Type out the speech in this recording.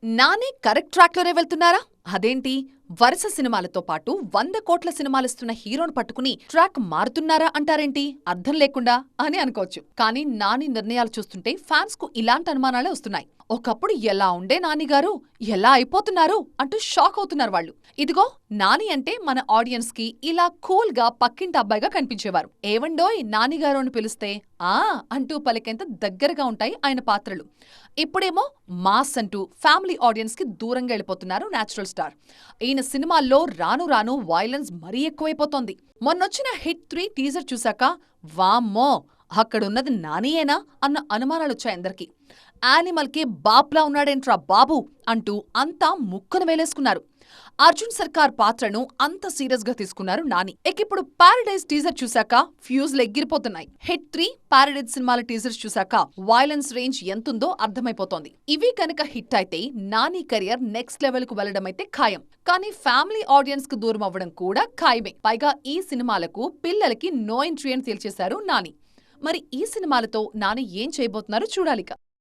Nani correct ట్రాక్లోనే వెళ్తున్నారా? అదేంటి వరుస సినిమాలతో పాటు 100 కోట్ల సినిమాలిస్తున్న హీరోను పట్టుకుని ట్రాక్ మారుతున్నారా అంటారేంటి? అర్థం లేకుండా అని అనుకోవచ్చు. కానీ నాని నిర్ణయాలు చూస్తుంటే ఫ్యాన్స్ కు ఇలాంటి అనుమానాలే వస్తున్నాయి. ఒకప్పుడు ఎలా ఉండే నానిగారు ఎలా అయిపోతున్నారు అంటూ షాక్ అవుతున్నారు వాళ్ళు. ఇదిగో నాని అంటే మన ఆడియన్స్ కి ఇలా కూల్ గా పక్కింటి అబ్బాయిగా కనిపించేవారు. ఏవండోయ్ నానిగారు అని పిలిస్తే ఆ అంటూ పలికేంత దగ్గరగా ఉంటాయి ఆయన పాత్రలు. ఇప్పుడేమో మాస్ అంటూ ఫ్యామిలీ ఆడియన్స్ కి దూరంగా వెళ్ళిపోతున్నారు నేచురల్ స్టార్. ఈయన సినిమాల్లో రాను రాను వైలెన్స్ మరీ ఎక్కువైపోతోంది. మొన్నొచ్చిన హిట్ 3 టీజర్ చూశాక వామ్మో అక్కడున్నది నానియేనా అన్న అనుమానాలొచ్చాయి అందరికి. యానిమల్ కి బాప్లా ఉన్నాడేంట్రా బాబు అంటూ అంతా ముక్కున వేలేసుకున్నారు. అర్జున్ సర్కార్ పాత్రను అంత సీరియస్ గా తీసుకున్నారు నాని. ఇప్పుడు పారడైజ్ టీజర్ చూశాక ఫ్యూజ్లు ఎగిరిపోతున్నాయి. హిట్ 3 పారడైజ్ సినిమాల టీజర్స్ చూశాక వైలెన్స్ రేంజ్ ఎంతుందో అర్థమైపోతోంది. ఇవి కనుక హిట్ అయితే నాని కెరియర్ నెక్స్ట్ లెవెల్ కు వెళ్లడమైతే ఖాయం. కానీ ఫ్యామిలీ ఆడియన్స్ కు దూరం అవ్వడం కూడా ఖాయమే. పైగా ఈ సినిమాలకు పిల్లలకి నో ఎంట్రీ అని తేల్చేశారు నాని. మరి ఈ సినిమాలతో నాని ఏం చేయబోతున్నారో చూడాలిక.